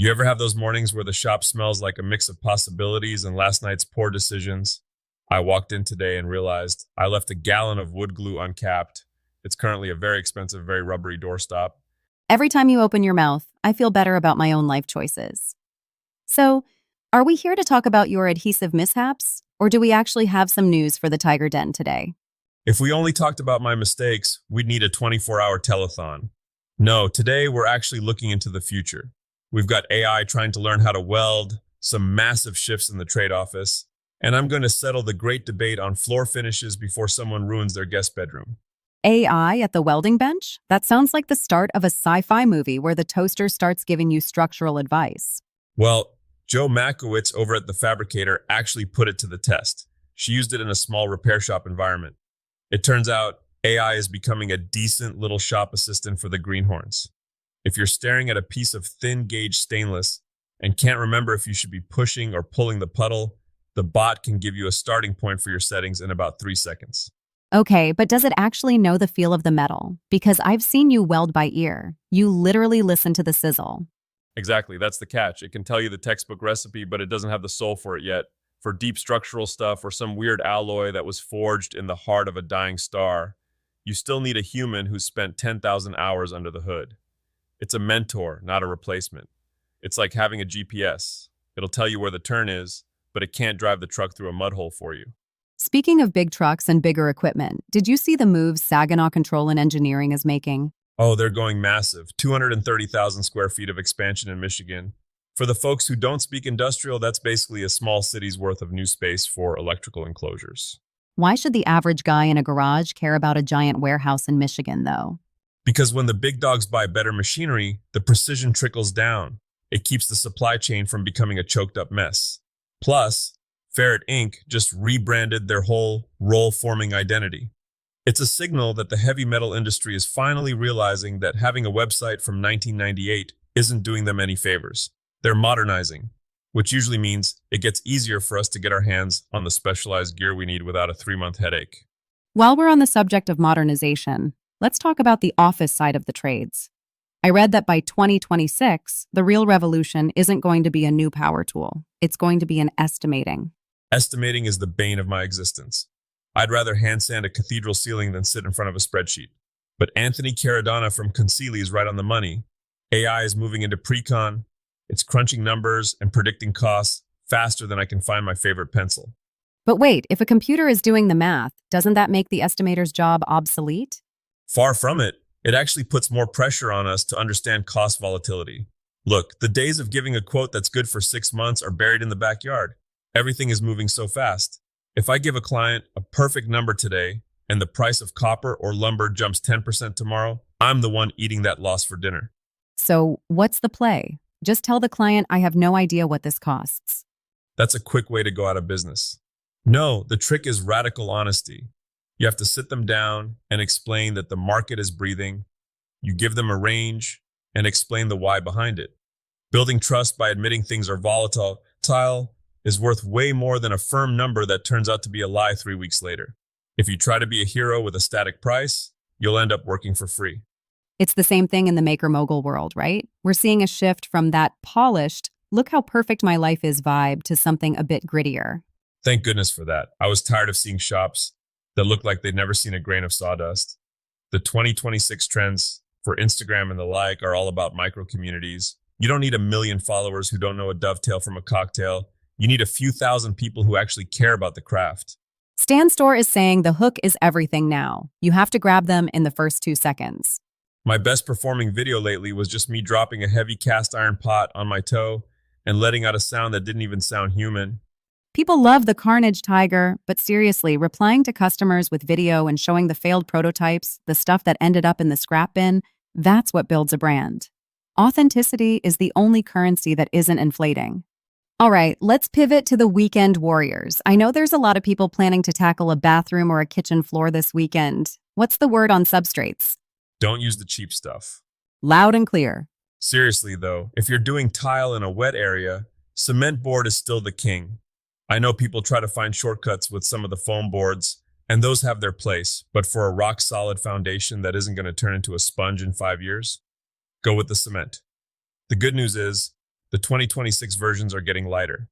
You ever have those mornings where the shop smells like a mix of possibilities and last night's poor decisions? I walked in today and realized I left a gallon of wood glue uncapped. It's currently a very expensive, very rubbery doorstop. Every time you open your mouth, I feel better about my own life choices. So, are we here to talk about your adhesive mishaps, or do we actually have some news for the TigerDen today? If we only talked about my mistakes, we'd need a 24-hour telethon. No, today we're actually looking into the future. We've got AI trying to learn how to weld, some massive shifts in the trade office, and I'm going to settle the great debate on floor finishes before someone ruins their guest bedroom. AI at the welding bench? That sounds like the start of a sci-fi movie where the toaster starts giving you structural advice. Well, Joe Makowitz over at the fabricator actually put it to the test. She used it in a small repair shop environment. It turns out AI is becoming a decent little shop assistant for the greenhorns. If you're staring at a piece of thin gauge stainless and can't remember if you should be pushing or pulling the puddle, the bot can give you a starting point for your settings in about 3 seconds. Okay, but does it actually know the feel of the metal? Because I've seen you weld by ear. You literally listen to the sizzle. Exactly, that's the catch. It can tell you the textbook recipe, but it doesn't have the soul for it yet. For deep structural stuff or some weird alloy that was forged in the heart of a dying star, you still need a human who's spent 10,000 hours under the hood. It's a mentor, not a replacement. It's like having a GPS. It'll tell you where the turn is, but it can't drive the truck through a mud hole for you. Speaking of big trucks and bigger equipment, did you see the moves Saginaw Control and Engineering is making? Oh, they're going massive. 230,000 square feet of expansion in Michigan. For the folks who don't speak industrial, that's basically a small city's worth of new space for electrical enclosures. Why should the average guy in a garage care about a giant warehouse in Michigan, though? Because when the big dogs buy better machinery, the precision trickles down. It keeps the supply chain from becoming a choked up mess. Plus, Ferret Inc. just rebranded their whole roll-forming identity. It's a signal that the heavy metal industry is finally realizing that having a website from 1998 isn't doing them any favors. They're modernizing, which usually means it gets easier for us to get our hands on the specialized gear we need without a 3-month headache. While we're on the subject of modernization, let's talk about the office side of the trades. I read that by 2026, the real revolution isn't going to be a new power tool. It's going to be an estimating. Estimating is the bane of my existence. I'd rather hand sand a cathedral ceiling than sit in front of a spreadsheet. But Anthony Caradonna from Concili is right on the money. AI is moving into pre-con. It's crunching numbers and predicting costs faster than I can find my favorite pencil. But wait, if a computer is doing the math, doesn't that make the estimator's job obsolete? Far from it. It actually puts more pressure on us to understand cost volatility. Look, the days of giving a quote that's good for 6 months are buried in the backyard. Everything is moving so fast. If I give a client a perfect number today and the price of copper or lumber jumps 10% tomorrow, I'm the one eating that loss for dinner. So what's the play? Just tell the client I have no idea what this costs. That's a quick way to go out of business. No, the trick is radical honesty. You have to sit them down and explain that the market is breathing. You give them a range and explain the why behind it. Building trust by admitting things are volatile is worth way more than a firm number that turns out to be a lie 3 weeks later. If you try to be a hero with a static price, you'll end up working for free. It's the same thing in the maker-mogul world, right? We're seeing a shift from that polished, look how perfect my life is vibe to something a bit grittier. Thank goodness for that. I was tired of seeing shops that look like they'd never seen a grain of sawdust. The 2026 trends for Instagram and the like are all about micro-communities. You don't need a million followers who don't know a dovetail from a cocktail. You need a few thousand people who actually care about the craft. Stan Store is saying the hook is everything now. You have to grab them in the first 2 seconds. My best performing video lately was just me dropping a heavy cast iron pot on my toe and letting out a sound that didn't even sound human. People love the carnage, Tiger, but seriously, replying to customers with video and showing the failed prototypes, the stuff that ended up in the scrap bin, that's what builds a brand. Authenticity is the only currency that isn't inflating. All right, let's pivot to the weekend warriors. I know there's a lot of people planning to tackle a bathroom or a kitchen floor this weekend. What's the word on substrates? Don't use the cheap stuff. Loud and clear. Seriously though, if you're doing tile in a wet area, cement board is still the king. I know people try to find shortcuts with some of the foam boards, and those have their place, but for a rock-solid foundation that isn't going to turn into a sponge in 5 years, go with the cement. The good news is, The 2026 versions are getting lighter.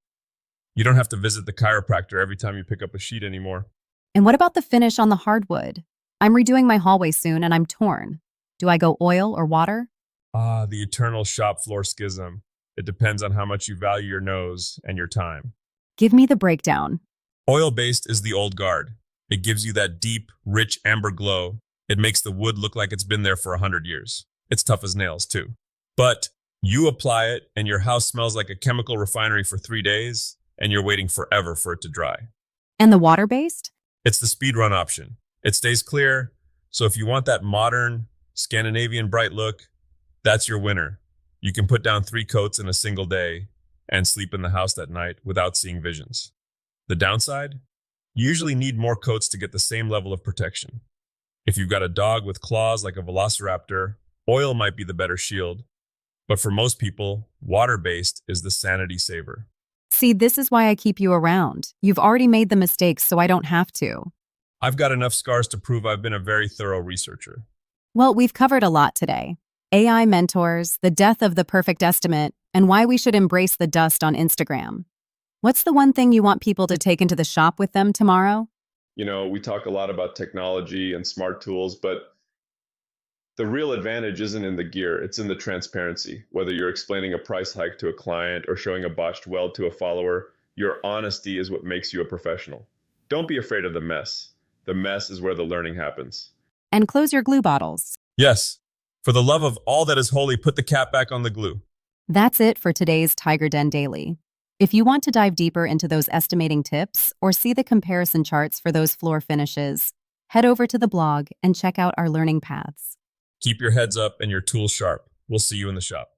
You don't have to visit the chiropractor every time you pick up a sheet anymore. And what about the finish on the hardwood? I'm redoing my hallway soon and I'm torn. Do I go oil or water? Ah, the eternal shop floor schism. It depends on how much you value your nose and your time. Give me the breakdown. Oil-based is the old guard. It gives you that deep, rich amber glow. It makes the wood look like it's been there for 100 years. It's tough as nails, too. But you apply it and your house smells like a chemical refinery for 3 days, and you're waiting forever for it to dry. And the water-based? It's the speed run option. It stays clear, so if you want that modern, Scandinavian bright look, that's your winner. You can put down 3 coats in a single day and sleep in the house that night without seeing visions. The downside? You usually need more coats to get the same level of protection. If you've got a dog with claws like a velociraptor, oil might be the better shield. But for most people, water-based is the sanity saver. See, this is why I keep you around. You've already made the mistakes, so I don't have to. I've got enough scars to prove I've been a very thorough researcher. Well, we've covered a lot today. AI mentors, the death of the perfect estimate, and why we should embrace the dust on Instagram. What's the one thing you want people to take into the shop with them tomorrow? We talk a lot about technology and smart tools, but the real advantage isn't in the gear, it's in the transparency. Whether you're explaining a price hike to a client or showing a botched weld to a follower, your honesty is what makes you a professional. Don't be afraid of the mess. The mess is where the learning happens. And close your glue bottles. Yes, for the love of all that is holy, put the cap back on the glue. That's it for today's TigerDen Daily. If you want to dive deeper into those estimating tips or see the comparison charts for those floor finishes, head over to the blog and check out our learning paths. Keep your heads up and your tools sharp. We'll see you in the shop.